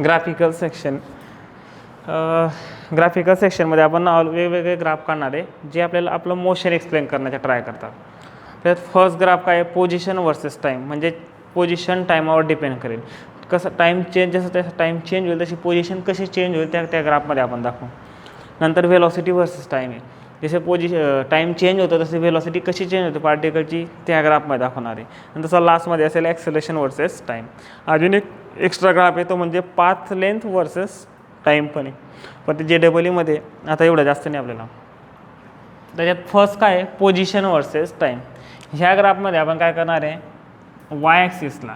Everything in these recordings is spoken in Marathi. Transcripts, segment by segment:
Graphical section. ग्राफिकल सेक्शनमध्ये आपण वेगवेगळे ग्राफ काढणार आहे जे आपल्याला आपलं मोशन एक्सप्लेन करण्याचा ट्राय करतात. त्यात फर्स्ट ग्राफ काय आहे, पोझिशन वर्सेस टाईम, म्हणजे पोझिशन टाईमावर डिपेंड करेल. कसं टाईम चेंज, जसं त्याचं टाईम चेंज होईल तशी पोझिशन कशी चेंज होईल त्या ग्राफमध्ये आपण दाखवू. नंतर व्हेलॉसिटी वर्सेस टाईम आहे, जसे टाईम चेंज होतं तसे व्हेलॉसिटी कशी चेंज होते पार्टिकलची त्या ग्राफमध्ये दाखवणार आहे. आणि तसं लास्टमध्ये असेल ॲक्सेलरेशन वर्सेस टाईम. अजून एक एक्स्ट्रा ग्राफ आहे तो म्हणजे पाथ लेंथ वर्सेस टाईम पण आहे, पण ते JEEमध्ये आता एवढं जास्त नाही आपल्याला. त्याच्यात फर्स्ट काय आहे, पोझिशन वर्सेस टाईम. ह्या ग्राफमध्ये आपण काय करणार आहे, वाय ॲक्सिसला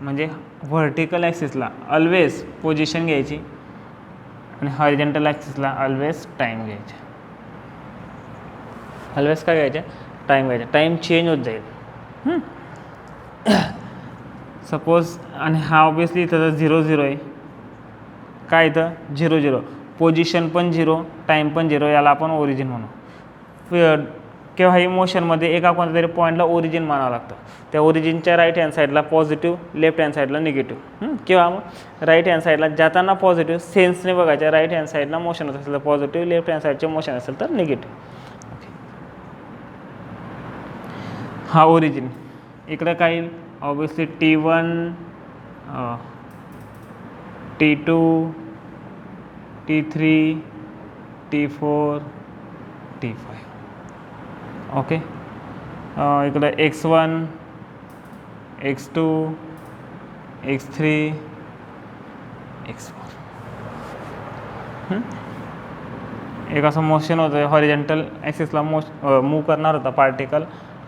म्हणजे व्हर्टिकल ॲक्सिसला ऑलवेज पोझिशन घ्यायची आणि हॉरिझॉन्टल ॲक्सिसला ऑलवेज टाईम घ्यायची. ऑलवेज काय घ्यायचं, टाईम घ्यायचा. टाईम चेंज होत जाईल. सपोज, आणि हा ऑब्वियसली इथं 0 0 आहे. काय इथं 0 0, पोझिशन पण 0, टाईम पण 0, याला आपण ओरिजिन म्हणू. केव्हाही मोशनमध्ये एका कोणत्या तरी पॉईंटला ओरिजिन मानावं लागतं. त्या ओरिजिनच्या राईट हँड साईडला पॉझिटिव्ह, लेफ्ट हँड साईडला निगेटिव्ह. किंवा मग राईट हँड साईडला जाताना पॉझिटिव्ह सेन्सने बघायच्या, राईट हँड साईडला मोशन होत असेल तर पॉझिटिव्ह, लेफ्ट हँड साईडचे मोशन असेल तर निगेटिव्ह. हा ओरिजिन. इकडं काय येईल, obviously T1, T2, T3, T4, T5. Okay. इकडं X1, X2, X3, X4. एक असं मोशन होतं, हॉरिझॉन्टल ॲक्सिसला मूव करणार होता पार्टिकल.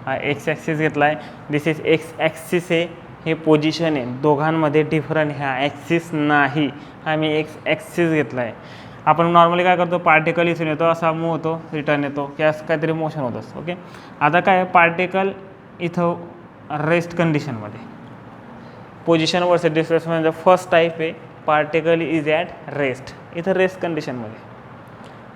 हा एक्स ॲक्सिस घेतला आहे. दिस इज एक्स ॲक्सिस आहे, हे पोझिशन आहे. दोघांमध्ये डिफरंट ह्या ॲक्सिस नाही, हा मी एक्स ॲक्सिस घेतला आहे. आपण नॉर्मली काय करतो, पार्टिकल इथून येतो, असा मूव होतो, रिटर्न येतो, की असं काहीतरी मोशन होत असतं. ओके. आता काय, पार्टिकल इथं रेस्ट कंडिशनमध्ये, position versus displacement first type आहे, पार्टिकल इज ॲट रेस्ट. इथं रेस्ट कंडिशनमध्ये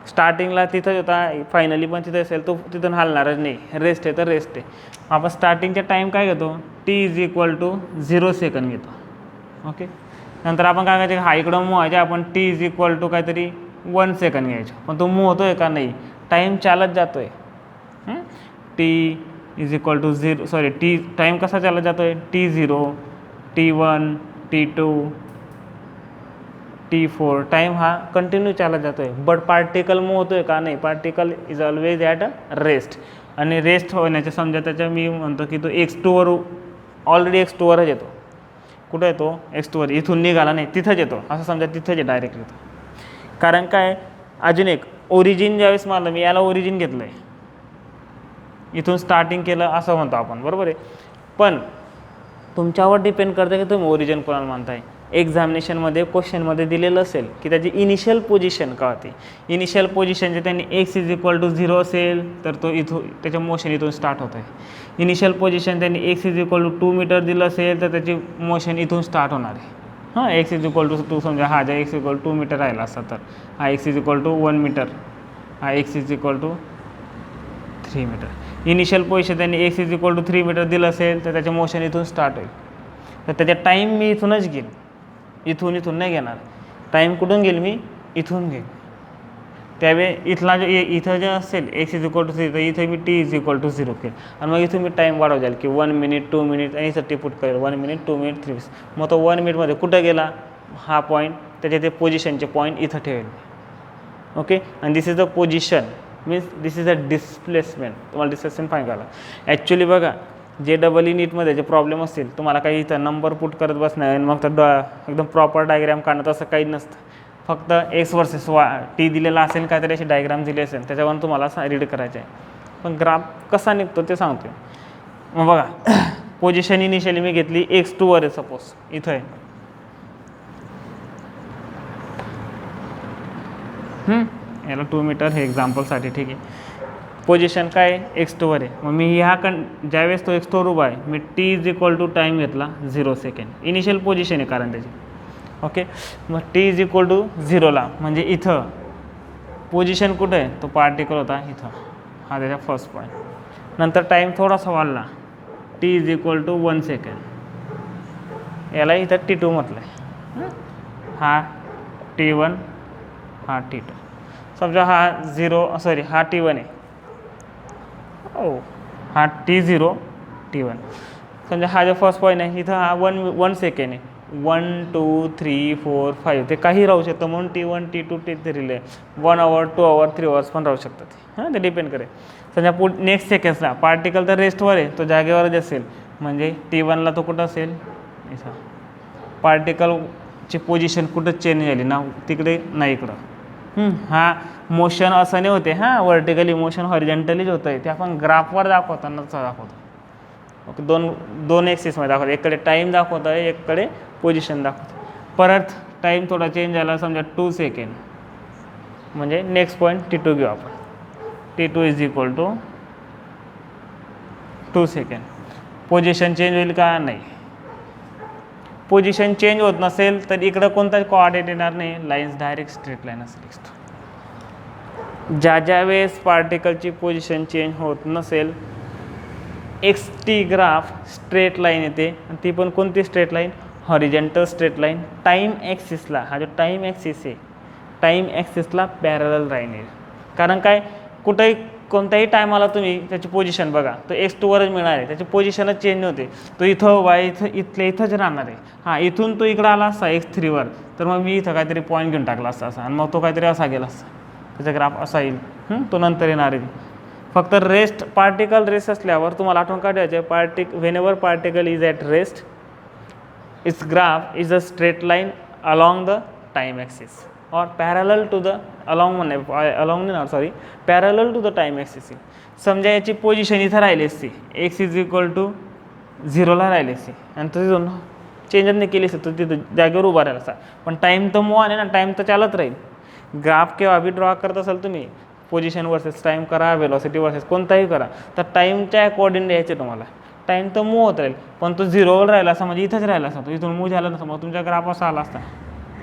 स्टार्टिंगला तिथं होता, फायनली पण तिथं असेल, तो तिथून हलणारच नाही, रेस्ट आहे तर रेस्ट आहे. आपण स्टार्टिंगचा टाईम काय घेतो, T = 0 सेकंड घेतो. ओके. नंतर आपण काय करायचं, हा इकडं मूव व्हायचे, आपण T = काहीतरी 1 सेकंड घ्यायचं. पण तो मूव होतो आहे का, नाही, टाईम चालत जातो आहे. T टाईम कसा चालत जातो आहे, T0, T1, T2, T4, time हा कंटिन्यू चालत जातो आहे. बट पार्टिकल मूव होतो आहे का, नाही, particle is always at rest. आणि रेस्ट होण्याच्या समजा त्याच्या मी म्हणतो की तो X2वर ऑलरेडी X2वरच येतो. कुठं येतो, X2वर. इथून निघाला नाही, तिथंच येतो, असं समजा तिथंच आहे, डायरेक्ट येतो. कारण काय, अजून एक ओरिजिन ज्यावेळेस मानलं मी, याला ओरिजिन घेतलं आहे, इथून स्टार्टिंग केलं असं म्हणतो आपण, बरोबर आहे. पण तुमच्यावर डिपेंड करतं की तुम्ही ओरिजिन कोणाला मानताय. एक्झामिनेशनमध्ये क्वेश्चनमध्ये दिलेलं असेल की त्याची इनिशियल पोझिशन का होती. इनिशियल पोझिशन जे त्यांनी X = 0 असेल तर तो इथून त्याचं मोशन इथून स्टार्ट होतं आहे. इनिशियल पोझिशन त्यांनी X = 2 मीटर दिलं असेल तर त्याची मोशन इथून स्टार्ट होणार आहे. X = 2 समजा, हा जर X = 2 मीटर राहिला असता तर हा X = 1 मीटर, हा X = 3 मीटर. इनिशियल पोझिशन त्यांनी X = 3 मीटर दिलं असेल तर त्याचे मोशन इथून स्टार्ट होईल. तर त्याच्या टाईम मी इथूनच घेईन, इथून नाही घेणार. टाईम कुठून घेईल मी, इथून घेईन. त्यावेळी इथला जो इथं जे असेल X = 3 तर इथे मी T = 0 केलं आणि मग इथून मी टाईम वाढव जाईल की 1 मिनिट 2 मिनिट आणि इथं टिपूट करेल 1 मिनिट 2 मिनिट 3 मिनिट. मग तो 1 मिनिटमध्ये कुठं गेला, हा पॉईंट, त्याच्या ते पोझिशनचे पॉईंट इथं ठेवेल. ओके. आणि this is the position, means this is a displacement. तुम्हाला डिस्प्लेसमेंट फाईन करायला ॲक्च्युली बघा, JEE नीटमध्ये जे प्रॉब्लेम असतील, तुम्हाला काही इथं नंबर पुट करत बसणं आणि मग तर एकदम प्रॉपर डायग्राम काढणं, तसं काही नसतं. फक्त X वर्सेस T दिलेला असेल, काहीतरी अशी डायग्राम दिली असेल, त्याच्यावरून तुम्हाला रीड करायचं आहे. पण ग्राफ कसा निघतो ते सांगतो. मग बघा, पोझिशन इनिशियली मी घेतली X2वर आहे, सपोज इथं आहे. याला 2 मीटर हे एक्झाम्पलसाठी ठीक आहे. पोझिशन काय X2वर आहे. मग मी ज्यावेळेस तो X2वर उभा आहे, मी T = टाईम घेतला 0 सेकंड. इनिशियल पोझिशन आहे कारण त्याची. ओके. मग T = 0ला म्हणजे इथं पोझिशन कुठं आहे, तो पार्टिकल होता इथं, हा त्याचा फर्स्ट पॉईंट. नंतर टाईम थोडासा वाढला, T = 1 सेकंड, याला इथं T2 म्हटलं आहे. हा T1, हा T2. समजा हा 0 सॉरी हा T1 आहे, ओ हा T0 T1. समजा हा जो फर्स्ट पॉईंट आहे इथं हा 1 सेकंड आहे, 1 2 3 4 5 ते काही राहू शकतं, म्हणून T1 T2 T3 1 आवर 2 आवर 3 आवर्स पण राहू शकतात. हां, ते डिपेंड करेल. समजा नेक्स्ट सेकंड्सला पार्टिकल तर रेस्टवर आहे, तो जागेवरच असेल, म्हणजे T1ला तो कुठं असेल, पार्टिकलची पोझिशन कुठं चेंज झाली ना, तिकडे नाही इकडं. हा मोशन असं नाही होते, हां व्हर्टिकली मोशन हॉरिझॉन्टलीच होतं आहे, ते आपण ग्राफवर दाखवतानाच दाखवतो. ओके, दोन ॲक्सिसमध्ये दाखवतो, एककडे टाईम दाखवतो आहे, एककडे पोझिशन दाखवतो. परत टाईम थोडा चेंज झाला, समजा 2 सेकंड, म्हणजे नेक्स्ट पॉईंट T2 घेऊ आपण. T2 is equal to 2 second. Position change होईल का? नाही. पोझिशन चेंज होत नसेल तर इकडं कोणताच कोऑर्डिनेट येणार नाही, लाईन्स डायरेक्ट स्ट्रेट लाईन असेल. ज्या वेळेस पार्टिकलची पोझिशन चेंज होत नसेल, XT ग्राफ स्ट्रेट लाईन येते, आणि ती पण कोणती straight line? Horizontal straight line. Time ॲक्सिसला, हा जो टाईम ॲक्सिस आहे, टाईम ॲक्सिसला पॅरलल लाईन आहे. कारण काय, कुठेही कोणत्याही टायमाला तुम्ही त्याची पोझिशन बघा, तो X2वरच मिळणार आहे, त्याची पोझिशनच चेंज होते. तो इथं इथंच राहणार आहे. हां, इथून तो इकडं आला असता X3वर, तर मग मी इथं काहीतरी पॉईंट घेऊन टाकला असता असा, आणि मग तो काहीतरी असा गेला असता, त्याचा ग्राफ असा येईल. तो नंतर येणार आहे. फक्त रेस्ट, पार्टिकल रेस्ट असल्यावर तुम्हाला आठवण काढायचं, whenever particle is at rest, it's graph is a straight line along the time axis, और parallel to the parallel to the time axis. समजा याची पोझिशन इथं राहिली असती, X इज इक्वल टू 0ला राहिली असती, आणि तो तिथून चेंजच नाही केली असती, तो तिथं जागेवर उभा राहिला असता. पण टाईम तर मूव आहे ना, टाईम तर चालत राहील. ग्राफ केव्हा बी ड्रॉ करत असाल तुम्ही, पोझिशन वर्सेस टाईम करा, वेलॉसिटी वर्सेस कोणताही करा, तर टाईमच्या अकॉर्डिंग यायचे तुम्हाला. टाईम तर मूव होत राहील, पण तो 0वर राहिला असता, म्हणजे इथंच राहिला असता, तो इथून मूव झाला नसता, मग तुमचा ग्राफ असा आला असता,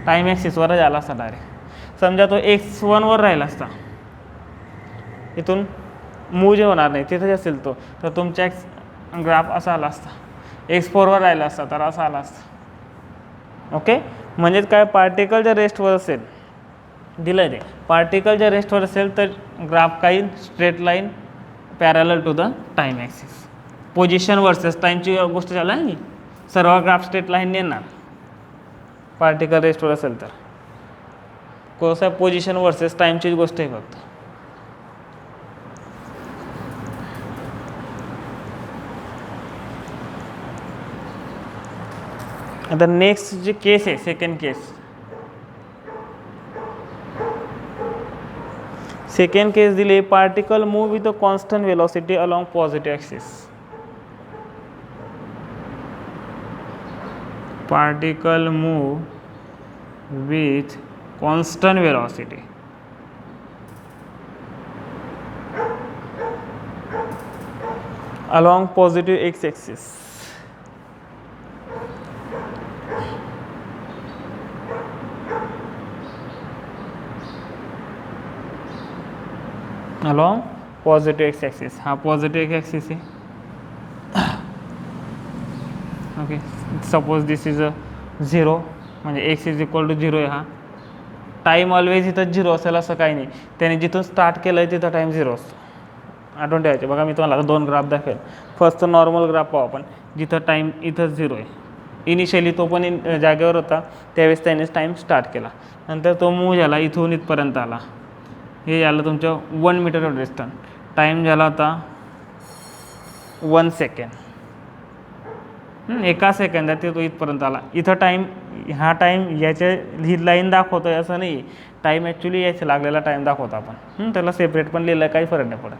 टाईम ॲक्सिसवरच आला असता डायरेक्ट. समजा तो X1वर राहिला असता, इथून मूव जे होणार नाही तिथंच असेल तो, तर तुमचा ग्राफ असा आला असता. X4वर राहिला असता तर असा आला असता. ओके, म्हणजेच काय, पार्टिकल जर रेस्टवर असेल, दिलं आहे ते, पार्टिकल जर रेस्टवर असेल तर ग्राफ काही straight line parallel to the time axis. Position versus टाईमची गोष्ट चालू आहे, सर्व ग्राफ स्ट्रेट लाईन येणार पार्टिकल रेस्टवर असेल तर. कसं आहे, पोझिशन वर्सेस टाईमचीच गोष्ट आहे फक्त. आता नेक्स्ट जे केस आहे, सेकंड केस. सेकंड केस दिले, particle move with a constant velocity along positive axis. Particle move with constant velocity along positive x-axis. along positive x-axis. हा पॉझिटिव्ह x-axis आहे. ओके, सपोज दिस इज अ 0, म्हणजे X इज इक्वल टू 0 आहे. हा टाईम ऑलवेज इथं 0 असेल असं काही नाही, त्याने जिथून स्टार्ट केलं आहे तिथं टाईम 0 असतो. आठवण ठेवायचे. बघा मी तुम्हाला 2 ग्राफ दाखवेल. फर्स्ट नॉर्मल ग्राफ पाहू आपण, जिथं टाईम इथंच 0 आहे. इनिशियली तो पण जागेवर होता, त्यावेळेस त्याने टाईम स्टार्ट केला, नंतर तो मूव झाला, इथून इथपर्यंत आला. हे झालं तुमचं 1 मीटर ऑफ डिस्टन्स. टाईम झाला होता 1 सेकंड. एका सेकंदात ते तो इथपर्यंत आला. इथं टाईम, हा टाईम याच्या ही लाईन दाखवतो आहे असं नाही, टाईम ॲक्च्युली यायचं लागलेला टाईम दाखवतो आपण. त्याला सेपरेट पण लिहिलं, काही फरक नाही पडत.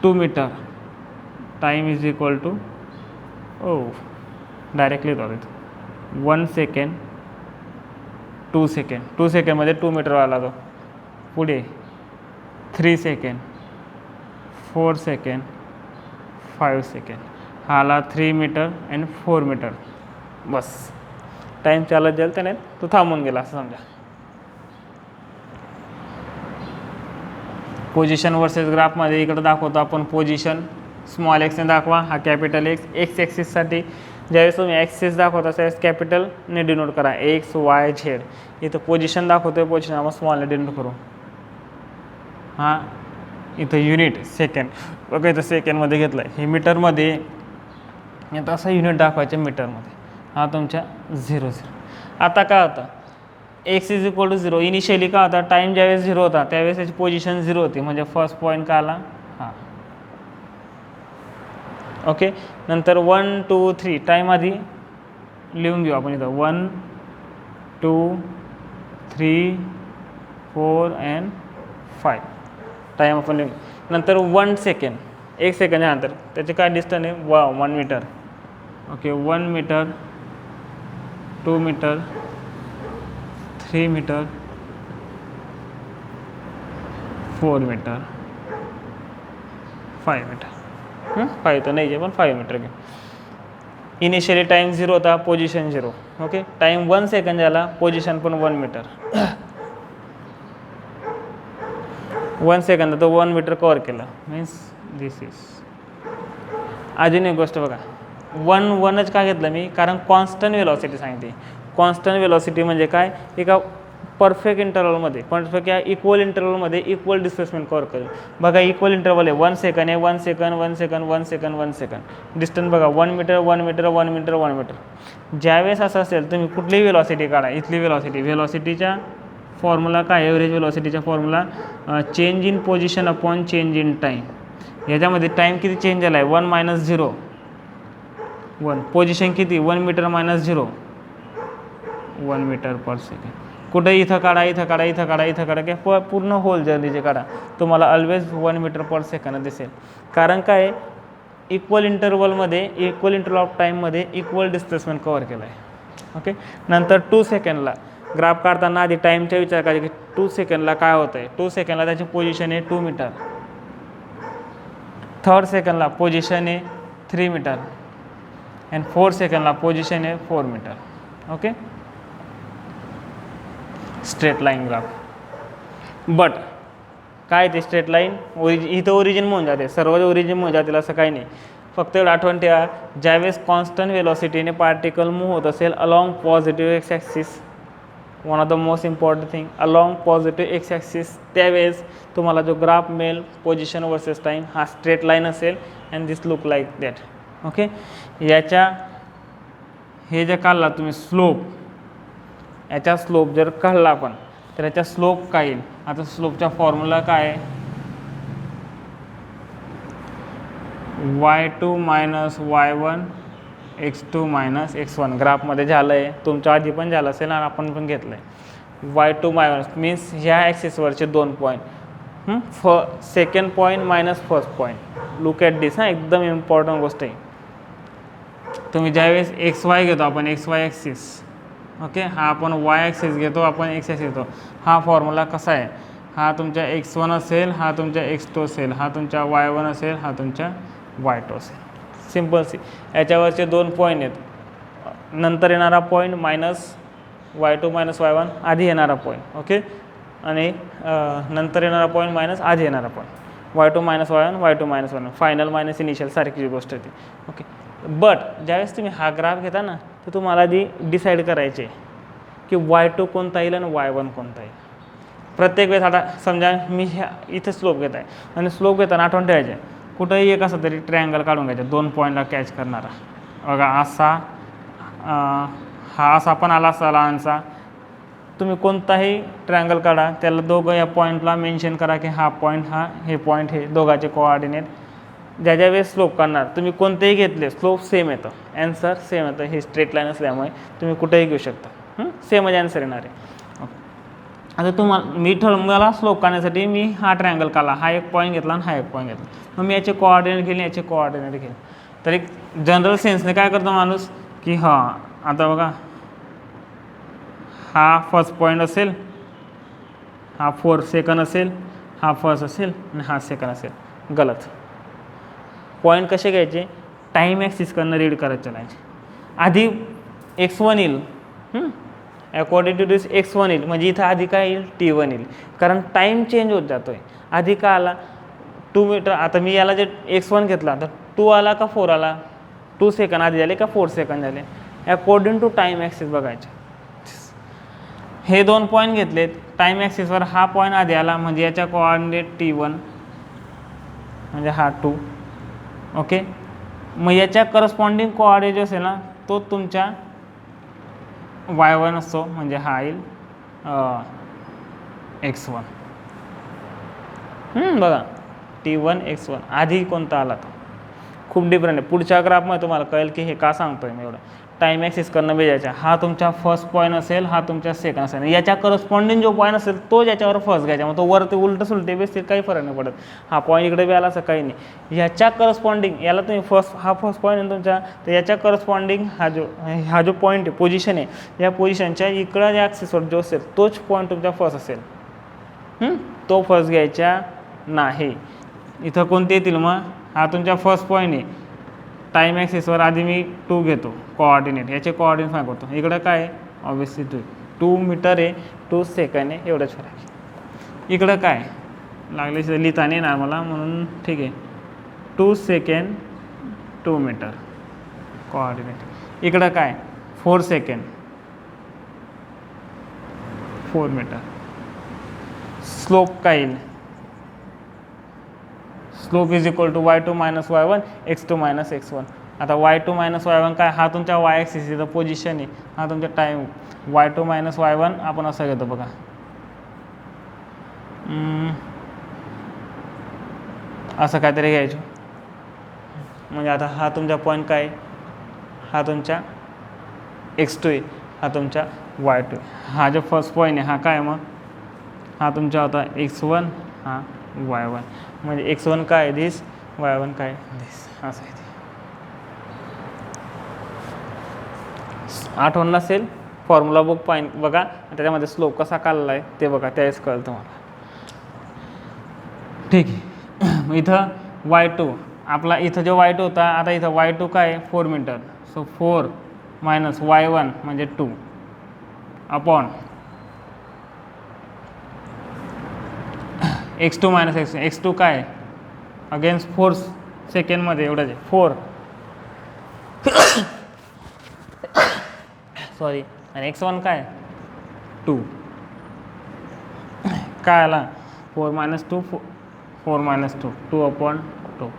2 metre time is equal to directly लिहितो इथं 1 सेकंड 2 सेकंड. 2 सेकंडमध्ये 2 मीटर आला तो. पुढे 3 सेकंड 4 सेकंड 5 सेकंड. हा आला 3 मीटर अँड 4 मीटर. बस टाईम चालत जाईल त्याने तो थांबून गेला असं समजा. पोझिशन वर्सेस ग्राफमध्ये इकडे दाखवतो आपण पोझिशन स्मॉल एक्सने दाखवा, हा कॅपिटल एक्स. एक्स ॲक्सिससाठी ज्यावेळेस तुम्ही ॲक्सिस दाखवता त्यावेळेस कॅपिटलने डिनोट करा, एक्स वाय झेड. इथं पोझिशन दाखवतो आहे, पोझिशन आपण स्मॉलने डिनोट करू. हां इथं युनिट सेकंड बघा, इथं सेकंडमध्ये घेतलं आहे, हे मीटरमध्ये इथं असं युनिट दाखवायचे मीटरमध्ये. हा तुमच्या 0 0. आता काय होतं, x is equal to 0. Initially काय होता, टाईम ज्यावेळेस 0 होता त्यावेळेस त्याची पोझिशन 0 होती, म्हणजे फर्स्ट पॉईंट का आला हां. ओके, नंतर 1 2 3 टाईम आधी लिहून घेऊ आपण इथं 1 2 3 4 अँड 5 टाईम आपण लिहून. नंतर 1 सेकंड, 1 सेकंडच्या नंतर त्याचे काय डिस्टन्स आहे 1 metre. Okay, 1 metre 2 metre 3 metre 4 metre 5 metre. 5 तर नाही आहे पण 5 मीटर घे. इनिशियली टाईम 0 होता, पोझिशन 0. ओके, टाईम 1 सेकंड झाला, पोझिशन पण 1 मीटर. 1 सेकंद तर 1 मीटर कवर केलं, मीन्स दिस इज. अजून एक गोष्ट बघा, 1च का घेतलं मी, कारण कॉन्स्टंट वेलॉसिटी सांगितली. कॉन्स्टंट वेलॉसिटी म्हणजे काय, एका परफेक्ट इंटरवलमध्ये, परफेक्ट या इक्वल इंटरवलमध्ये इक्वल डिस्प्लेसमेंट कव्हर करेल. बघा इक्वल इंटरवल आहे, 1 सेकंड आहे, 1 second 1 second 1 second 1 second. Distance बघा 1 मीटर 1 मीटर 1 मीटर 1 मीटर. ज्यावेळेस असं असेल तुम्ही कुठलीही वेलॉसिटी काढा, इथली वेलॉसिटीच्या फॉर्म्युला काय, एव्हरेज वेलॉसिटीचा formula change in position upon change in time. याच्यामध्ये टाईम किती चेंज झाला आहे, 1 - 0 1. पोझिशन किती, 1 मीटर - 0 1 मीटर पर सेकंड. कुठे इथं काढा, इथं काढा, इथं काढा, इथं काढा, किंवा पूर्ण होल जर्नीचे काढा, तुम्हाला ऑलवेज 1 मीटर पर सेकंड दिसेल. कारण काय, इक्वल इंटरवलमध्ये इक्वल इंटरवल ऑफ टाईममध्ये इक्वल डिस्प्लेसमेंट कव्हर केलं आहे. ओके, नंतर 2 सेकंडला ग्राफ काढताना आधी टाईमचा विचार करायचा की 2 सेकंडला काय होतं आहे. 2 सेकंडला त्याची पोझिशन आहे 2 मीटर. 3rd सेकंडला पोझिशन आहे 3 मीटर. अँड 4 सेकंडला पोझिशन आहे 4 metre. Okay, straight line graph. But काय ते स्ट्रेट लाईन इथं ओरिजिन म्हणून जाते, सर्व ओरिजिन म्हणून जातील असं काही नाही. फक्त एवढं आठवण ठेवा, ज्यावेळेस कॉन्स्टंट वेलॉसिटीने पार्टिकल मूव्ह होत असेल along positive x axis, one of the most important thing along positive x axis, त्यावेळेस तुम्हाला जो ग्राफ मिळेल पोझिशन वर्सेस टाईम हा स्ट्रेट लाईन असेल. And this look like that. Okay, याच्या हे जे काढला तुम्ही स्लोप, याचा स्लोप जर काढला आपण तर याचा स्लोप काय येईल. आता स्लोपचा फॉर्म्युला काय आहे, y2 - y1 x2 - x1. ग्राफमध्ये झालं आहे, तुमच्या आधी पण झालं असेल आणि आपण पण घेतलं आहे. y2 - y1 मीन्स ह्या ॲक्सिसवरचे 2 point, second point minus first point. Look at this. हां, एकदम इम्पॉर्टंट गोष्ट आहे. तुम्ही ज्यावेळेस XY घेतो आपण, XY ॲक्सिस, ओके, हा आपण y ॲक्सिस घेतो, आपण x ॲक्सिस घेतो. हा फॉर्म्युला कसा आहे, हा तुमच्या x1 असेल, हा तुमच्या x2 असेल, हा तुमच्या y1 असेल, हा तुमच्या y2 असेल. Simple C. याच्यावरचे 2 पॉईंट आहेत, नंतर येणारा पॉईंट मायनस y2 - y1 आधी येणारा पॉईंट. ओके, आणि नंतर येणारा पॉईंट मायनस आधी येणारा point. y2 - y1 y2 - y1 final minus initial सारखी गोष्ट आहे ती. ओके, बट ज्यावेळेस तुम्ही हा ग्राफ घेता ना तर तुम्हाला आधी डिसाईड करायचे की y2 कोणता येईल आणि y1 कोणता येईल. प्रत्येक वेळेस आता समजा मी ह्या इथं स्लोप घेत आहे आणि स्लोप घेताना आठवण ठेवायचे कुठंही एक असं तरी ट्रायंगल काढून घ्यायचं 2 पॉईंटला कॅच करणारा. बघा असा, हा असा पण आला असा लहानसा. तुम्ही कोणताही ट्रायंगल काढा, त्याला दोघं या पॉईंटला मेन्शन करा की हा पॉईंट, हा हे पॉईंट, हे दोघांचे कोऑर्डिनेट. ज्या ज्या वेळेस स्लोप काढणार तुम्ही कोणतेही घेतले स्लोप सेम येतं, ॲन्सर सेम येतं. हे स्ट्रेट लाईन असल्यामुळे तुम्ही कुठेही घेऊ शकता, सेमच ॲन्सर येणार आहे. आता तुम्हाला मला स्लोप काढण्यासाठी मी हा ट्रायंगल काढला, हा एक पॉईंट घेतला आणि हा एक पॉईंट घेतला. मग मी याचे कोऑर्डिनेट घेतले, याचे कोऑर्डिनेट घेतले. तर एक जनरल सेन्सने काय करतो माणूस की हां, आता बघा हा फर्स्ट पॉईंट असेल, हा 4 सेकंड असेल, हा फर्स्ट असेल आणि हा सेकंड असेल. गलत. पॉईंट कसे घ्यायचे, टाईम ॲक्सिसकडनं रीड करत चालायचे. आधी x1 येईल, अकॉर्डिंग टू दिस x1 येईल, म्हणजे इथं आधी काय येईल t1 येईल, कारण टाईम चेंज होत जातो आहे. आधी का आला 2 मीटर, आता मी याला जे x1 घेतला तर 2 आला का 4 आला, 2 सेकंड आधी झाले का 4 सेकंड झाले, अकॉर्डिंग टू टाईम ॲक्सिस बघायचे. हे 2 पॉईंट घेतलेत, टाईम ॲक्सिसवर हा पॉईंट आधी आला म्हणजे याच्या कोऑर्डिनेट T1 म्हणजे हा 2. ओके, मग याच्या करस्पॉन्डिंग कोऑर्डिनेट जो असेल ना तो तुमच्या y1 असतो म्हणजे हा येईल x1. बघा T1 x1 आधी कोणता आला तो खूप डिफरंट आहे. पुढच्या ग्राफमध्ये तुम्हाला कळेल की हे का सांगतोय मी एवढं. टाईम ॲक्सिस करणं बेजायचं, हा तुमचा फर्स्ट पॉईंट असेल, हा तुमचा सेकंड असेल, याच्या करस्पॉन्डिंग जो पॉईंट असेल तो याच्यावर फर्स्ट घ्यायचा. मग तो वरती उलट सुलटे बेसतील काही फरक नाही पडत. हा पॉईंट इकडे बी आला असं काही नाही. ह्याच्या करस्पॉन्डिंग याला तुम्ही हा फर्स्ट पॉईंट आहे तुमचा, तर याच्या करस्पॉन्डिंग हा जो पॉईंट आहे पोझिशन आहे, या पोझिशनच्या इकडं ज्या ॲक्सिसवर जो असेल तोच पॉईंट तुमचा फर्स्ट असेल. तो फर्स्ट घ्यायचा नाही. इथं कोणते येतील मग, हा तुमचा फर्स्ट पॉईंट आहे, टाईम ॲक्सिसवर आधी मी 2 घेतो कोऑर्डिनेट, याचे कोऑर्डिनेट फाईंड करतो. इकडं काय आहे ऑब्विसली 2 मीटर आहे, 2 सेकंड आहे, एवढंच फरक आहे. इकडं काय लागले लिहिता नाही ना मला म्हणून ठीक आहे, 2 सेकंड 2 मीटर कोऑर्डिनेट. इकडं काय 4 सेकंड 4 मीटर. स्लोप काय येईल, slope is equal to y2 minus y1 x2 minus x1. आता y2 मायनस y1 काय, हा तुमच्या y ॲक्सिस इथं पोझिशन आहे, हा तुमचा टाईम. y2 मायनस y1 आपण असं घेतो बघा, असं काहीतरी घ्यायचं. म्हणजे आता हा तुमचा पॉईंट काय, हा तुमच्या x2 आहे, हा तुमच्या y2 आहे. हा जो फर्स्ट पॉईंट आहे हा काय मग, हा तुमचा होता x1, हा y1. म्हणजे x1 काय दिस, y1 काय दिस, असं आहे ते. आठवण नसेल फॉर्म्युला बुक पॉईंट बघा, त्याच्यामध्ये स्लोप कसा काढला आहे ते बघा, त्यावेळेस कळलं तुम्हाला. ठीक आहे, इथं y2 आपला, इथं जो y2 होता, आता इथं y2 काय 4 मीटर. सो 4 मायनस y1 म्हणजे 2 अपॉन x2 मायनस x2 काय अगेन्स्ट 4 सेकंडमध्ये एवढंच आहे 4 सॉरी. आणि x1 काय 2 काय आला 4 मायनस 2 4 मायनस 2 2 अपॉन 2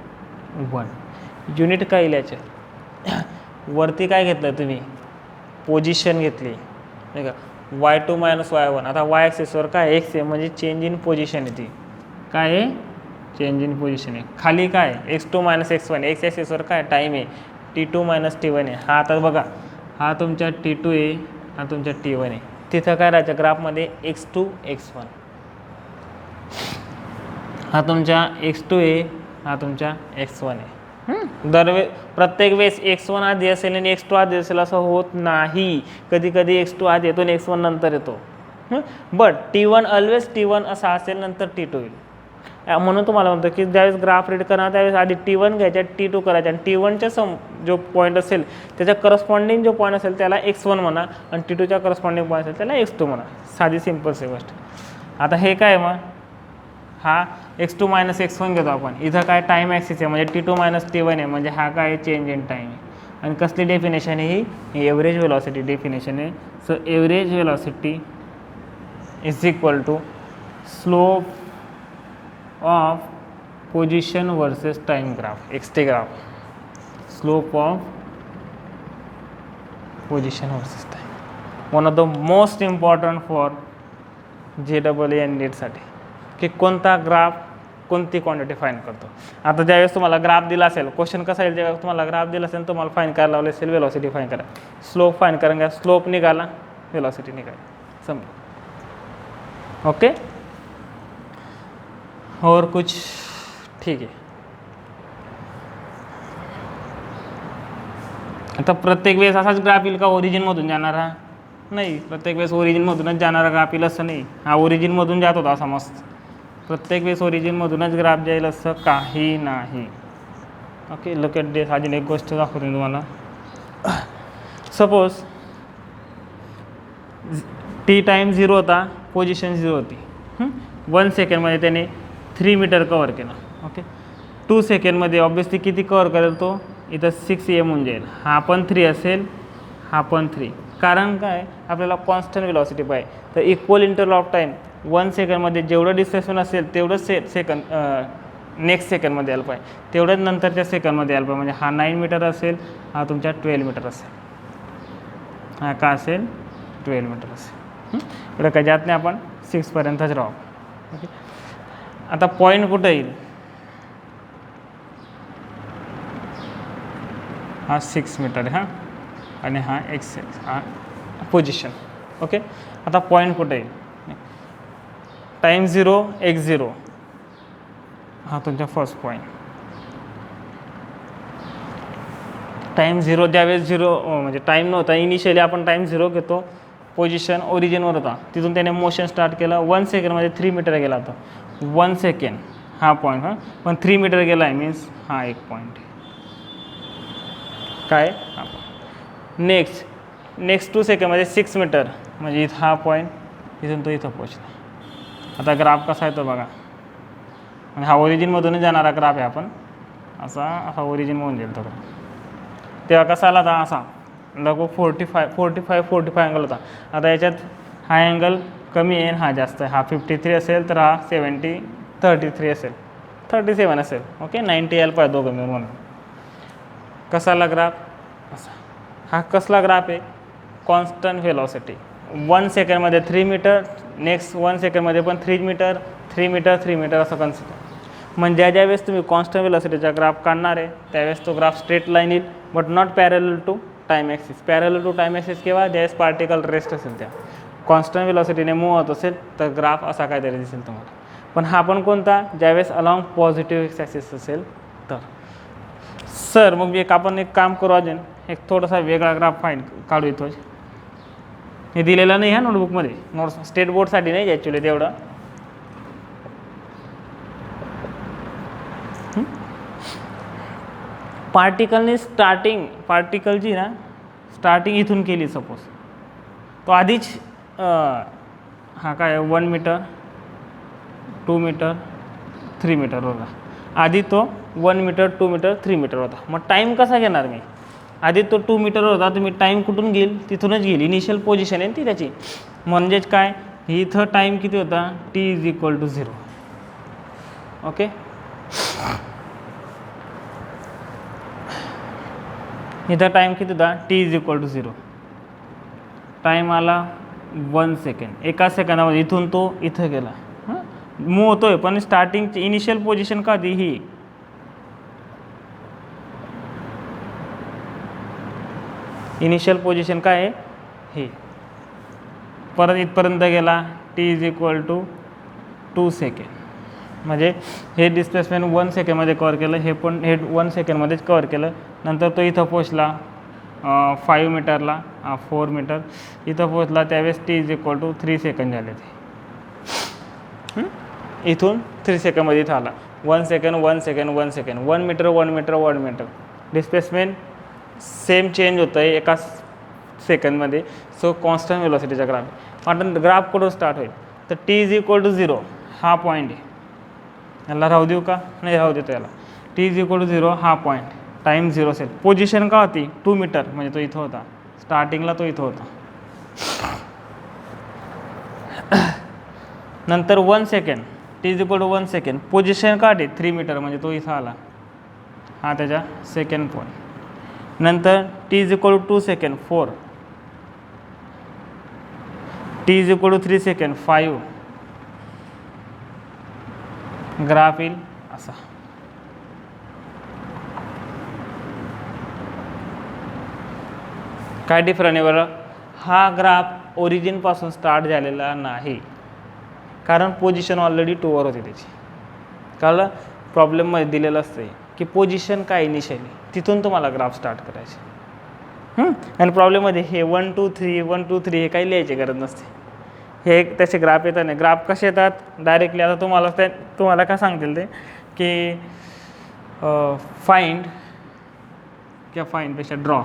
1. युनिट काय येईल याचे, वरती काय घेतलं तुम्ही पोझिशन घेतली नाही का, y2 मायनस y1. आता y ॲक्सिसवर काय x आहे म्हणजे चेंज इन पोझिशन आहे, ती काय आहे चेंज इन पोझिशन आहे. खाली काय x2 मायनस x1, x ॲक्सिसवर काय टाईम आहे t2 मायनस t1 आहे. हा आता बघा, हा तुमच्या t2 आहे, हा तुमच्या t1 आहे. तिथं काय राहायचं ग्राफमध्ये x2 x1, हा तुमच्या x2 आहे, हा तुमच्या x1 आहे. प्रत्येक वेळेस x1 आधी असेल आणि x2 आधी असेल असं होत नाही. कधी कधी x2 आधी येतो आणि x1 नंतर येतो. बट T1 ऑलवेज T1 असा असेल, नंतर T2 येईल. म्हणून तुम्हाला म्हणतो की ज्यावेळेस ग्राफ रीड करणार त्यावेळेस आधी T1 घ्यायचा, T2 करायचा, आणि T1च्या जो पॉईंट असेल त्याच्या करस्पॉन्डिंग जो पॉईंट असेल त्याला x1 म्हणा, आणि T2च्या करस्पॉन्डिंग पॉईंट असेल त्याला x2 म्हणा. साधी सिम्पलची गोष्ट. आता हे काय मग, हा x2 मायनस x1 घेतो आपण. इथं काय टाईम ॲक्सिस आहे म्हणजे T2 मायनस T1 आहे, म्हणजे हा काय चेंज इन टाईम आहे. आणि कसली डेफिनेशन आहे ही एव्हरेज वेलॉसिटी डेफिनेशन आहे. So average velocity is equal to slope of position versus time graph, x t graph. Slope of position versus time, one of the most important for JEE आणि नीटसाठी, की कोणता ग्राफ कोणती क्वांटिटी फाईन करतो. आता ज्यावेळेस तुम्हाला ग्राफ दिला असेल, क्वेश्चन कसा येईल, ज्यावेळेस तुम्हाला ग्राफ दिला असेल तुम्हाला फाईन करायला लावले असेल वेलॉसिटी फाईन करा, स्लोप फाईन करेंगे, स्लोप निघाला वेलॉसिटी निघाली, समजा. ओके, और कुछ ठीक आहे. आता प्रत्येक वेळेस असाच ग्राफ येईल का ओरिजिनमधून जाणारा? नाही, प्रत्येक वेळेस ओरिजिनमधूनच जाणारा ग्राफ येईल असं नाही. हा ओरिजिनमधून जात होता असा मस्त, प्रत्येक वेळेस ओरिजिनमधूनच ग्राफ जाईल असं काही नाही. ओके, लुक ॲट दिस. अजून एक गोष्ट दाखवते तुम्हाला. सपोज t टाईम 0 होता, पोझिशन 0 होती. 1 सेकंडमध्ये त्याने 3 मीटर कवर केलं. ओके, 2 सेकंडमध्ये ऑब्वियसली किती कवर करेल तो इथं 6m होऊन जाईल, हा पण 3 असेल, हा पण 3. कारण काय, आपल्याला कॉन्स्टंट वेलॉसिटी पाहिजे. तर इक्वल इंटरवल ऑफ टाईम 1 सेकंडमध्ये जेवढं डिस्प्लेसमेंट असेल तेवढंच सेकंड नेक्स्ट सेकंडमध्ये यायला पाहिजे, तेवढंच नंतरच्या सेकंडमध्ये यायला पाहिजे. म्हणजे हा 9 मीटर असेल, हा तुमच्या 12 मीटर असेल, हा का असेल 12 मीटर असेल. एवढं काही जात नाही, आपण 6पर्यंतच राहू. ओके, आता पॉईंट कुठं येईल, हा 6 मीटर आहे, हा आणि हा एक्स हा पोझिशन. ओके, आता पॉईंट कुठे येईल, टाईम 0 x0, हा तुमचा फर्स्ट पॉईंट. टाईम 0 ज्यावेळेस 0 म्हणजे टाईम नव्हता, इनिशियली आपण टाईम 0 घेतो, पोझिशन ओरिजिनवर होता, तिथून त्याने मोशन स्टार्ट केलं, 1 सेकंडमध्ये 3 मीटर गेला होता. 1 सेकंड हा पॉईंट, हां पण 3 मीटर गेला आहे मीन्स हा एक पॉईंट काय. नेक्स्ट 2 सेकंडमध्ये 6 मीटर म्हणजे इथं हा पॉईंट, इथून तो इथं पोचला. आता ग्राफ कसा आहे तो बघा, म्हणजे हा ओरिजिनमधूनच जाणारा ग्राफ आहे, आपण असा ओरिजिनमधून गेलो तो ग्राफ. तेव्हा कसा आला होता, असा लगभग 45 अँगल होता. आता याच्यात हा अँगल कमी आहे, हा जास्त आहे, हा 53 असेल तर हा 33 असेल, 37 असेल. ओके, 90 यायला पाहिजे दोघं मिळून. म्हणून कसा आला ग्राफ असा. हा कसला ग्राफ आहे, कॉन्स्टंट व्हेलॉसिटी. 1 सेकंडमध्ये 3 मीटर, नेक्स्ट 1 सेकंडमध्ये पण 3 मीटर 3 मीटर 3 मीटर असं कन्सिडर. म्हणजे ज्यावेळेस तुम्ही कॉन्स्टंट व्हेलॉसिटीचा ग्राफ काढणार आहे त्यावेळेस तो ग्राफ स्ट्रेट लाईन येईल, but not parallel to time axis. Parallel to time axis केव्हा, ज्यावेळेस पार्टिकल रेस्ट असेल, त्या कॉन्स्टंट व्हेलॉसिटीने मूव्ह होत असेल तर ग्राफ असा काहीतरी दिसेल तुम्हाला. पण हा पण कोणता, ज्यावेळेस अलॉंग पॉझिटिव्ह एक्स ॲक्सिस असेल तर. सर मग आपण एक काम करू, अजून एक थोडासा वेगळा ग्राफ काढू इथं. हे दिलेलं नाही ह्या नोटबुकमध्ये, नोट्स स्टेट बोर्डसाठी नाही ॲक्च्युली तेवढं. पार्टिकलची ना स्टार्टिंग इथून केली सपोज, तो आधीच हा काय 1 मीटर 2 मीटर 3 मीटर होता. आधी तो 1 मीटर 2 मीटर 3 मीटर होता. मग टाईम कसा घेणार मी, आधी तो 2 मीटर होता, तुम्ही टाईम कुठून घेईल, तिथूनच घेईल, इनिशियल पोझिशन आहे ती त्याची. म्हणजेच काय, इथं टाईम किती होता, t=0. ओके, इथं टाईम किती होता, t=0. टाईम आला 1 सेकंड. एका सेकंदामध्ये इथून तो इथं गेला, हां मूव्ह होतोय, पण स्टार्टिंगची इनिशियल पोझिशन का ती ही. इनिशियल पोझिशन काय आहे ही. परत इथपर्यंत गेला, t=2 सेकंड. म्हणजे हे डिस्प्लेसमेंट 1 सेकंडमध्ये कव्हर केलं, हे पण हे 1 सेकंडमध्येच कव्हर केलं. नंतर तो इथं पोचला 5 मीटरला, 4 मीटर इथं पोचला, त्यावेळेस t=3 सेकंड झाले ते. इथून 3 सेकंडमध्ये इथं आला, 1 second 1 second 1 second 1 metre 1 metre 1 metre. Displacement same change होतं आहे एका सेकंडमध्ये. सो कॉन्स्टंट व्हेलॉसिटीचा ग्राफ. आता ग्राफ कुठून स्टार्ट होईल, तर t=0 हा पॉईंट आहे. याला राहू देऊ का, नाही राहू देतो याला. t=0 हा पॉईंट, टाईम 0 असेल. पोझिशन का होती 2 मीटर, म्हणजे तो इथं होता, स्टार्टिंगला तो इथं होता. नंतर 1 सेकंड, t=1 सेकंड. पोझिशन का होती 3 मीटर, म्हणजे तो इथं आला, हा त्याचा सेकंड पॉईंट. नंतर t=2 second 4, t=3 second 5. Graph येईल असा. काय डिफरंट आहे बरं, हा ग्राफ ओरिजिनपासून स्टार्ट झालेला नाही, कारण पोझिशन ऑलरेडी 2वर होती त्याची. कारण प्रॉब्लेममध्ये दिलेलं असते की पोझिशन काय इनिशियली, तिथून तुम्हाला ग्राफ स्टार्ट करायचे. आणि प्रॉब्लेममध्ये हे 1 2 3 1 2 3 हे काही लिहायची गरज नसते. हे त्याचे ग्राफ येतात नाही. ग्राफ कसे येतात डायरेक्टली. आता तुम्हाला काय सांगतील ते की फाइंड किंवा फाइंडपेक्षा draw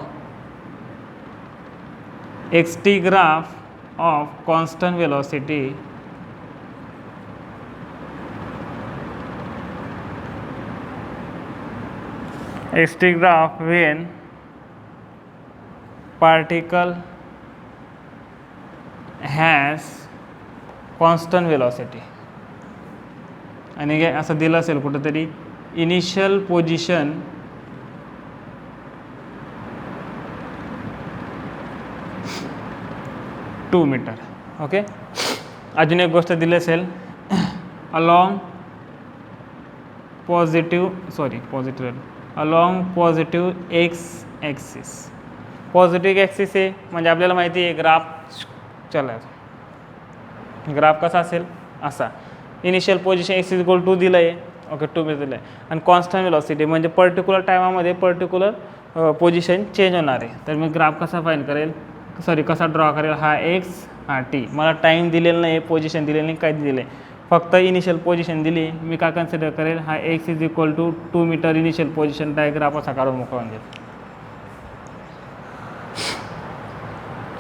xt graph of constant velocity st graph when particle has constant velocity. आणि काय असं दिलं असेल कुठेतरी initial position two metre. Okay, अजून एक गोष्ट दिली असेल along positive x axis. Positive axis आहे म्हणजे आपल्याला माहिती आहे ग्राफ चालायचा. ग्राफ कसा असेल असा. Initial position x is equal to दिलं आहे. ओके, 2 मीटर दिलं आहे. आणि कॉन्स्टंट वेलॉसिटी म्हणजे पर्टिक्युलर टायमामध्ये पर्टिक्युलर पोझिशन चेंज होणार आहे. तर मी ग्राफ कसा फाईंड करेल, कसा ड्रॉ करेल, हा एक्स हा टी. मला टाईम दिलेलं नाही, पोझिशन दिलेलं नाही, काय दिलेलं आहे, फक्त इनिशियल पोझिशन दिली. मी काय कन्सिडर करेल, हा x is equal to 2 metre initial position डायग्राफ असा काढून मोकळून देईल.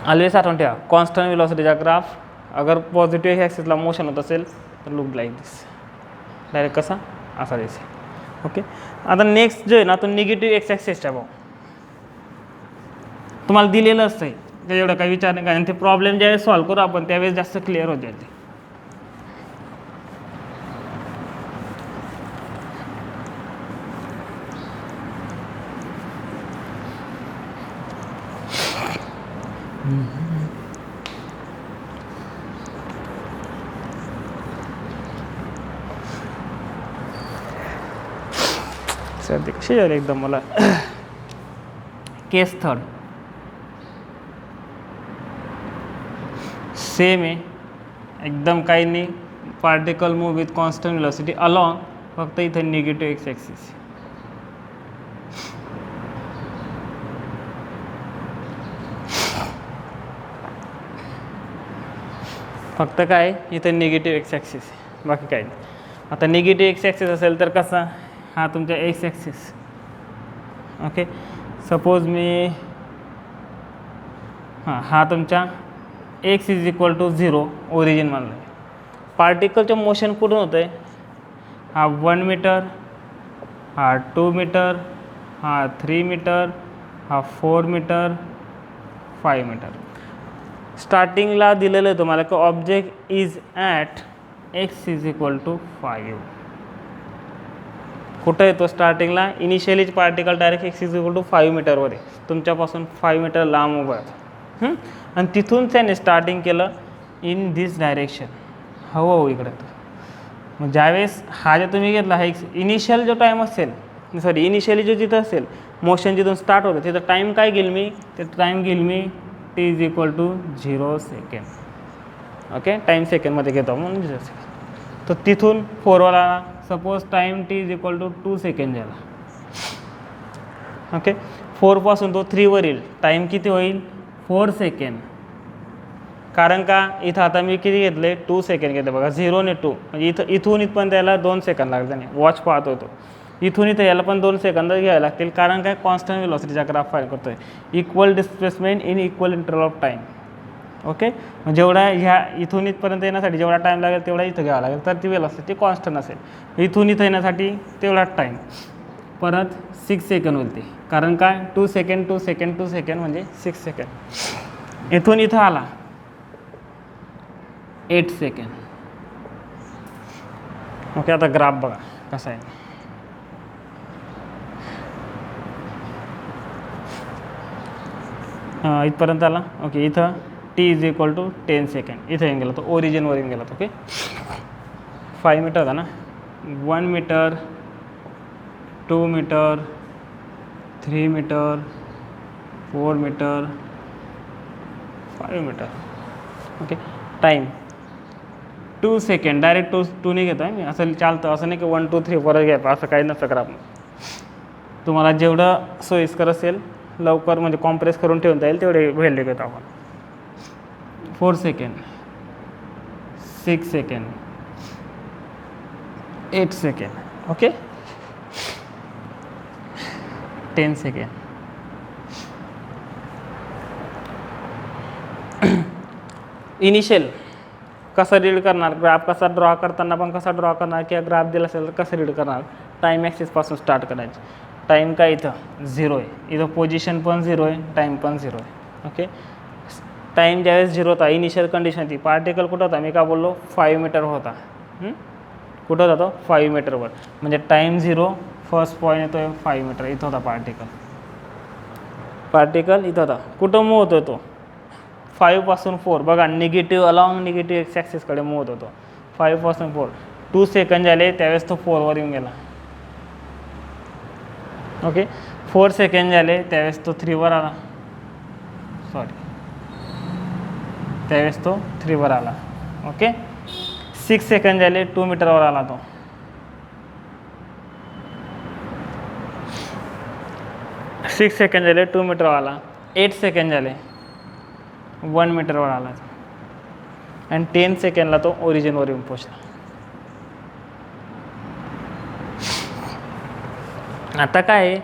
ऑलवेज आठवण ठेवा, कॉन्स्टंट वेलॉसिटीचा ग्राफ अगर पॉझिटिव्ह ॲक्सिसला मोशन होत असेल तर लुक लाईक दिस. डायरेक्ट कसा असा दिसेल. ओके, आता नेक्स्ट जो आहे ना तो निगेटिव्ह एक्स ॲक्सिसचा भाऊ तुम्हाला दिलेलं असतं आहे. एवढं काही विचार नाही, कारण ते प्रॉब्लेम ज्यावेळेस सॉल्व्ह करू आपण त्यावेळेस जास्त क्लिअर होत जाते. सर्दी कशी झाली एकदम मला. केस थर्ड सेम आहे एकदम, काही नाही. Particle move with constant velocity along, फक्त इथं निगेटिव्ह एक्स ॲक्सिस. फक्त काय इथं निगेटिव्ह एक्स ॲक्सिस, बाकी काय नाही. आता निगेटिव्ह एक्स ॲक्सिस असेल तर कसा, हा तुमचा एक्स ॲक्सिस. ओके, सपोज मी हा तुमच्या x is equal to 0 origin मानलं आहे. पार्टिकलचं मोशन कुठून होतं आहे, हा 1 मीटर, हा 2 मीटर, हा 3 मीटर, हा 4 मीटर, 5 मीटर. स्टार्टिंगला दिलेलं आहे तुम्हाला की object is at X is equal to 5. कुठं येतो स्टार्टिंगला, इनिशियलीच particle direct X is equal to 5 मीटरवर आहे, तुमच्यापासून 5 मीटर लांब उभा आहे. आणि तिथून त्याने स्टार्टिंग केलं इन दिस डायरेक्शन, हवं इकडे. मग ज्यावेळेस हा जे तुम्ही घेतला हा एक्स इनिशियल जो टाईम असेल, इनिशियली जो जिथं असेल मोशन जिथून स्टार्ट होतं तिथं टाईम काय घेईल मी, ते टाईम घेईल मी T is equal to 0 second. Okay, time सेकंडमध्ये घेतो म्हणून 0 सेकंड. तर तिथून 4वाला suppose time T is equal to 2 second झाला. ओके, 4पासून तो 3वर येईल, टाईम किती होईल 4 सेकंड. कारण का इथं आता मी किती घेतले 2 सेकंड घेतले बघा, 0 ने 2 म्हणजे इथून इथपर्यंत यायला 2 सेकंड लागले. नाही वॉच पाहत होतो, इथून इथं याला पण 2 सेकंद घ्यावे लागतील. कारण काय कॉन्स्टंट वेलॉसिटीचा ग्राफ फाईंड करतोय, equal displacement in equal interval of time. Okay, जेवढा ह्या इथून इथपर्यंत येण्यासाठी जेवढा टाईम लागेल तेवढा इथं घ्यावा लागेल, तर ती वेलॉसिटी कॉन्स्टंट असेल. इथून इथं येण्यासाठी तेवढा टाईम परत 6 सेकंड होईल ते. कारण काय 2 सेकंड 2 सेकंड 2 सेकंड म्हणजे 6 सेकंड. इथून इथं आला 8 सेकंड. ओके, आता ग्राफ बघा कसा आहे. इथपर्यंत आला. ओके, इथं t is equal to 10 second इथं येऊन गेला, तो ओरिजिनवर येऊन गेला. ओके, 5 मीटर होता ना, 1 metre 2 metre 3 metre 4 metre 5 metre. Okay, time 2 second. Direct 2 नाही घेत आहे मी, असं चालतं, असं नाही की 1 2 3 परत घ्यायचं, असं काही नसतं ग्राफ. तुम्हाला जेवढं सोयीस्कर असेल लवकर म्हणजे कॉम्प्रेस करून ठेवता येईल तेवढे व्हॅल्यू घेतो आपण. 4 second 6 second 8 second. Okay, 10 second. Initial कसं रीड करणार, ग्राफ कसा ड्रॉ करताना पण कसा ड्रॉ करणार, किंवा ग्राफ दिला असेल तर कसं रीड करणार, टाईम ॲक्सिसपासून स्टार्ट करायचं. टाईम काय इथं 0 आहे, इथं पोझिशन पण 0 आहे, टाईम पण 0 आहे. ओके, टाईम ज्यावेळेस 0 होता, इनिशियल कंडिशन ती पार्टिकल कुठं होता, मी का बोललो 5 मीटर होता. कुठं होता तो 5 मीटरवर, म्हणजे टाईम 0, फर्स्ट पॉईंट येतो आहे 5 मीटर, इथं होता पार्टिकल इथं होता. कुठं मूव होतो तो 5 पासून 4, बघा निगेटिव्ह अलॉंग निगेटिव्ह एक्स ॲक्सिसकडे मूव होतो तो 5 पासून 4. 2 सेकंड झाले त्यावेळेस तो 4वर येऊन गेला. ओके, 4 सेकंड झाले त्यावेळेस तो 3वर आला, त्यावेळेस तो 3वर आला. ओके, 6 सेकंड झाले 2 मीटरवर आला तो. 6 सेकंड झाले 2 मीटरवर आला. 8 सेकंड झाले 1 मीटरवर आला आणि 10 सेकंडला तो ओरिजिनवर येऊन पोचला. आता काय आहे,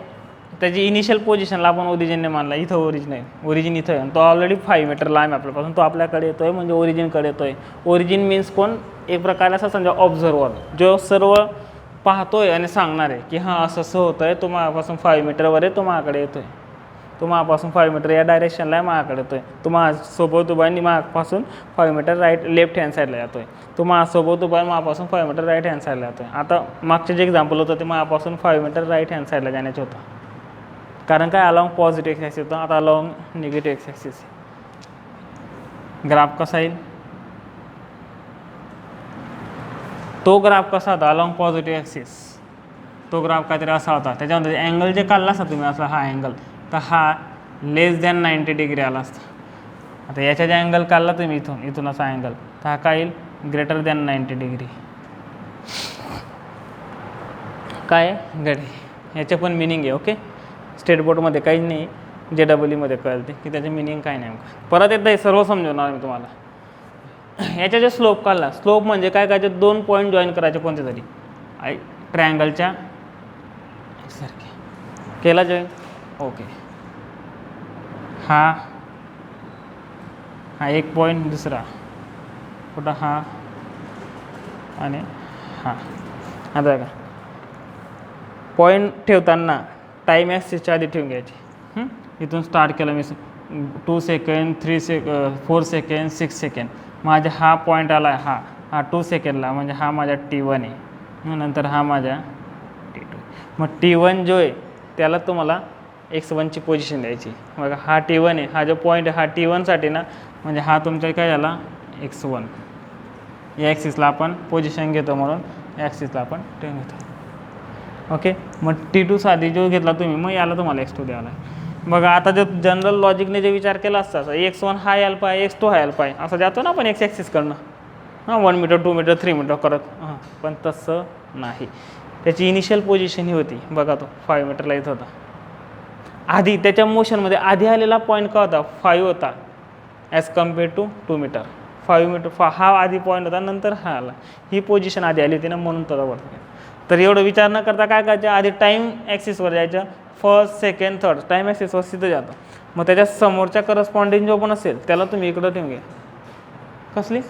त्याची इनिशियल पोझिशनला आपण ओरिजिनने मानला, इथं ओरिजिन आहे, ओरिजिन इथं आहे, तो ऑलरेडी 5 मीटर लांब आहे आपल्यापासून, तो आपल्याकडे येतो आहे म्हणजे ओरिजिनकडे येतो आहे. ओरिजिन मीन्स कोण, एक प्रकारे असा समजा ऑब्झर्वर, जो सर्व पाहतोय आणि सांगणार आहे की हां असं असं होतं आहे, तो माझ्यापासून 5 मीटरवर आहे, तो माझ्याकडे येतो आहे, तो माझ्यापासून 5 मीटर या डायरेक्शनला आहे, माझ्याकडे येतो आहे. तो माझ्यासोबत उभा आहे, माझ्यापासून 5 मीटर लेफ्ट हँड साईडला येतो आहे. तो माझ्यासोबत उभा आहे, माझ्यापासून 5 मीटर राईट हँड साईडला येतो आहे. आता मागचे जे एक्झाम्पल होतं ते माझ्यापासून 5 मीटर राईट हँड साईडला जाण्याचं होतं, कारण काय अलॉंग पॉझिटिव्ह एक्स ॲक्सिस होतं, आता along negative x axis. Graph कसा येईल, तो ग्राफ कसा होता अलॉंग पॉझिटिव्ह ॲक्सिस, तो ग्राफ काहीतरी असा होता, त्याच्यामध्ये अँगल जे काढला असता तुम्ही असा हा अँगल, तर हा लेस दॅन 90 डिग्री आला असता. आता याच्या जे अँगल काढला तुम्ही इथून असा अँगल, तर हा काय येईल ग्रेटर दॅन 90 डिग्री. काय गडे याचे पण मिनिंग आहे. ओके, स्टेट बोर्डमध्ये काहीच नाही, JEEमध्ये कळते की त्याचे मिनिंग काय नेमकं. परत एकदा हे सर्व समजवणार मी तुम्हाला. याच्या जे स्लोप काढला, स्लोप म्हणजे काय करायचे, 2 पॉईंट जॉईन करायचे कोणते तरी ट्रायंगलच्या सारखे, केला जॉईन. ओके, हा एक पॉईंट, दुसरा कुठं हा आणि हा. आता बघा पॉईंट ठेवताना टाईम ॲक्सिसच्या आधी ठेवून घ्यायची. इथून स्टार्ट केलं मी 2 सेकंड 4 सेकंड 6 सेकंड, माझा हा पॉईंट आला आहे, हा 2 सेकंडला, म्हणजे हा माझा T1 आहे, नंतर हा माझा T2. मग T1 जो आहे त्याला तुम्हाला x1ची पोझिशन द्यायची. बघा हा T1 आहे, हा जो पॉईंट आहे हा T1साठी ना, म्हणजे हा तुमचा काय झाला x1. या ॲक्सिसला आपण पोझिशन घेतो म्हणून या ॲक्सिसला आपण ठेवून घेतो. ओके, मग T2 साठी जो घेतला तुम्ही, मग याला तुम्हाला x2 द्यायला. बघा आता जो जनरल लॉजिकने जे विचार केला असता, x1 हा यायला पाहिजे, x2 हा यायला पाहिजे, असं जातो ना आपण एक्स ॲक्सिसकडनं, 1 मीटर 2 मीटर 3 मीटर करत, पण तसं नाही. त्याची इनिशियल पोझिशन ही होती, बघा तो 5 मीटरला येत होता. आधी त्याच्या मोशनमध्ये आधी आलेला पॉईंट का होता 5 होता, as compare to 2 metre. 5 metre हा आधी पॉईंट होता, नंतर हा आला, ही पोझिशन आधी आली होती ना, म्हणून त्याला वरती. तर एवढं विचार न करता काय करायचं, आधी टाईम ॲक्सिसवर जायचं, फर्स्ट सेकंड थर्ड टाईम ॲक्सिसवर सिधं जातं. मग त्याच्या समोरच्या करस्पॉन्डिंग जो पण असेल त्याला तुम्ही इकडं ठेवून घ्या. कसली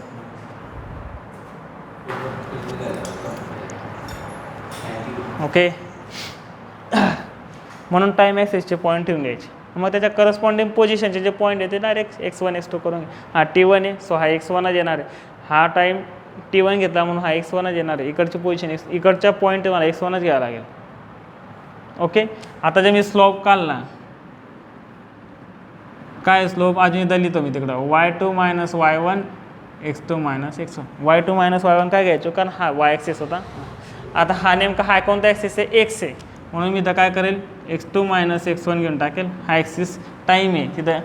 ओके, म्हणून टाईम ॲक्सिसचे पॉईंट ठेवून घ्यायचे. मग त्याच्या करस्पॉन्डिंग पोझिशनचे जे पॉईंट आहे ते डायरेक्ट x1 x2 करून घ्या. हा T1 आहे, सो हा x1च येणार आहे. हा टाईम T1 घेतला म्हणून हा x1च येणार आहे. इकडची पोझिशन इकडच्या पॉईंट मला x1च घ्यावं लागेल. ओके, आता जे मी स्लोप काढला, काय स्लोप अजून इथं लिहितो मी तिकडं, y2 - y1 x2 - x1. y2 - y1 काय घ्यायचो, कारण हा y ॲक्सिस होता. आता हा नेमका हा कोणता ॲक्सिस आहे, x आहे, म्हणून मी इथं काय करेल x2 - x1 घेऊन टाकेल. हा ॲक्सिस टाईम आहे, तिथं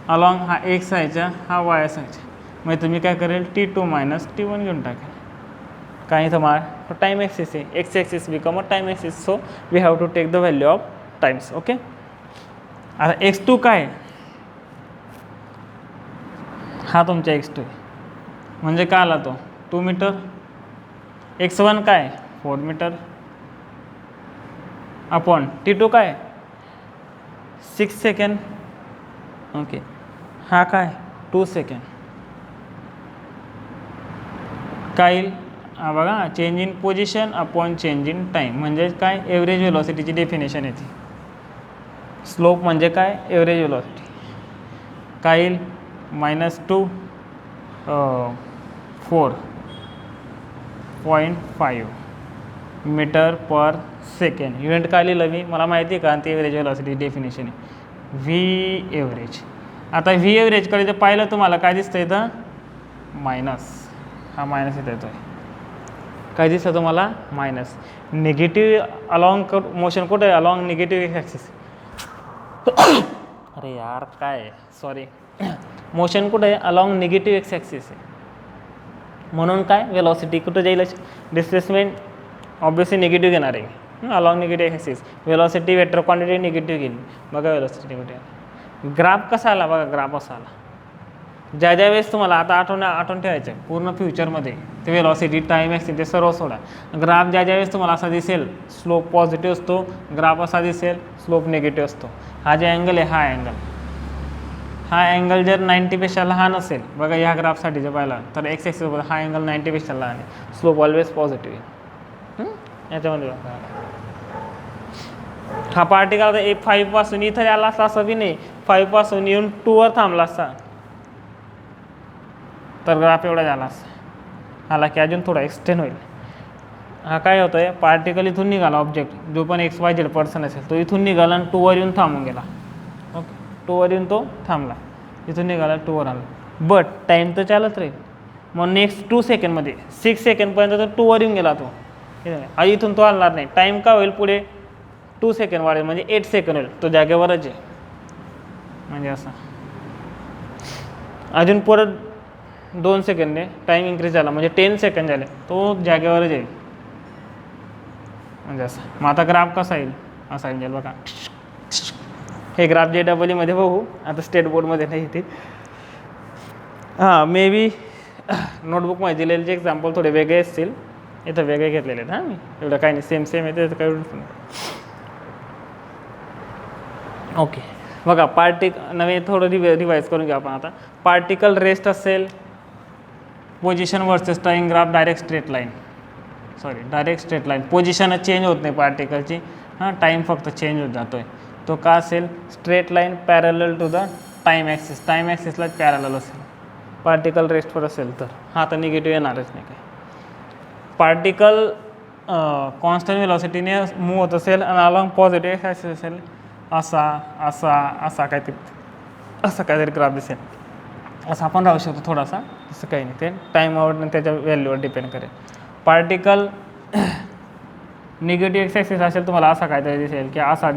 अलॉंग हा x असायचा, हा y असायचा. मग तुम्ही काय करेल T2 - T1 घेऊन टाकेल. काय इथं मला टाईम ॲक्सिस आहे, x axis become a time axis, so we have to take the value of times. Okay, आता x2 काय, हा तुमचा x2 आहे, म्हणजे काय आला तो 2 मीटर. x1 काय 4 मीटर अपॉन T2 काय 6 सेकंड. ओके, हा काय 2 सेकंड. काय येईल बघा change in position upon change in time म्हणजे काय एव्हरेज वेलॉसिटीची डेफिनेशन येते. स्लोप म्हणजे काय एव्हरेज वेलॉसिटी काय येईल -2 4.5 मीटर पर सेकंड. युनिट काय लिहिलं मी मला माहिती आहे का ते एव्हरेज वेलॉसिटी डेफिनेशन आहे व्ही एव्हरेज. आता व्ही एव्हरेजकडे जर पाहिलं तुम्हाला काय दिसतं इथं मायनस, हा मायनस इथं येतो आहे. काय दिसतं तुम्हाला मायनस. निगेटिव्ह अलॉंग मोशन कुठं आहे अलॉंग निगेटिव्ह ॲक्सिस. अरे यार काय सॉरी मोशन कुठं आहे अलॉंग निगेटिव्ह एक्स ॲक्सिस आहे. म्हणून काय वेलॉसिटी कुठं जाईल डिस्प्लेसमेंट ऑब्वियसली निगेटिव्ह घेणार आहे along negative axis. Velocity vector quantity negative घेईल. बघा वेलॉसिटी निगेटिव्ह. ग्राफ कसा आला बघा ग्राफ असा आला. ज्या ज्या वेळेस तुम्हाला आता आठवण ठेवायचं आहे पूर्ण फ्युचरमध्ये ते वेलॉसिटी टाईम ॲक्सिस ते सर्व सोडा. ग्राफ ज्या ज्या वेळेस तुम्हाला असा दिसेल स्लोप पॉझिटिव्ह असतो, ग्राफ असा दिसेल स्लोप निगेटिव्ह असतो. हा जे अँगल आहे हा अँगल जर 90पेक्षा लहान असेल बघा ह्या ग्राफसाठी जर पाहिला तर एक्स ॲक्सिसवर हा अँगल 90पेक्षा लहान आहे. स्लोप ऑलवेज पॉझिटिव्ह आहे. याच्यामध्ये हा पार्टिकल आता 5 पासून इथं आला असता असं बी नाही 5 पासून येऊन 2 वर थांबला असता तर ग्राफ एवढा झाला असता. आला की अजून थोडा एक्सटेंड होईल. हा काय होतं आहे पार्टिकल इथून निघाला ऑब्जेक्ट जो पण XYZ पर्सन असेल तो इथून निघाला आणि 2 वर येऊन थांबून गेला. ओके 2 वर येऊन तो थांबला इथून निघाला 2 वर आला. बट टाईम तर चालत राहील. मग नेक्स्ट 2 सेकंडमध्ये 6 सेकंडपर्यंत तर 2 वर येऊन गेला तो. इथून तो हलणार नाही. टाईम का होईल पुढे 2 सेकंड वाढेल म्हणजे 8 सेकंड होईल. तो जागेवरच आहे म्हणजे असं. अजून परत 2 सेकंडने टाईम इन्क्रीज झाला म्हणजे 10 सेकंड झाले तो जागेवरच येईल म्हणजे असं. मग आता ग्राफ कसा येईल असा येईल बघा. हे ग्राफ JEE बघू आता स्टेट बोर्डमध्ये नाही येते. हां मे बी नोटबुकमध्ये दिलेले जे एक्झाम्पल थोडे वेगळे असतील इथं वेगळे घेतलेले आहेत. हां मी एवढं काही नाही सेम आहे त्याचं काही नाही. ओके बघा नवे थोडं रिवाईज करून घ्या आपण आता. पार्टिकल रेस्ट असेल position versus time graph direct straight line. Position change होत नाही पार्टिकलची. टाईम फक्त चेंज होत जातो आहे. तो का असेल straight line parallel to the time axis. Time ॲक्सिसला पॅरलल असेल. पार्टिकल रेस्टवर असेल तर हा तर निगेटिव्ह येणारच नाही काय. पार्टिकल कॉन्स्टंट वेलॉसिटीने मूव्ह होत असेल आणि अलॉंग पॉझिटिव्ह ॲक्सिस असेल असा काहीतरी ग्राफ दिसेल. असं आपण राहू शकतो थोडासा तसं काही नाही. ते टाईमावर आणि त्याच्या व्हॅल्यूवर डिपेंड करेल. पार्टिकल निगेटिव्ह एक्स ॲक्सिस असेल तुम्हाला असा काहीतरी दिसेल की असा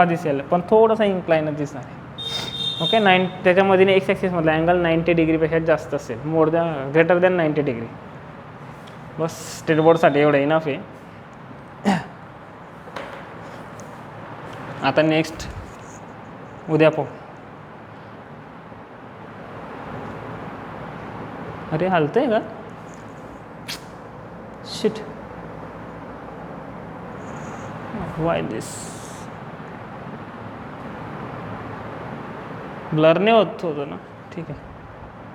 दिसेल पण थोडासा इन्क्लाइनच दिसणार आहे. ओके त्याच्यामध्ये एक्स ॲक्सिसमधला अँगल 90 डिग्रीपेक्षा जास्त असेल ग्रेटर दॅन 90 डिग्री. बस स्टेट बोर्डसाठी एवढं इनफ आहे. आता नेक्स्ट उद्या पाहू. अरे हलतंय का शिट व्हाय दिस ब्लर नाही होत होतं ना ठीक आहे.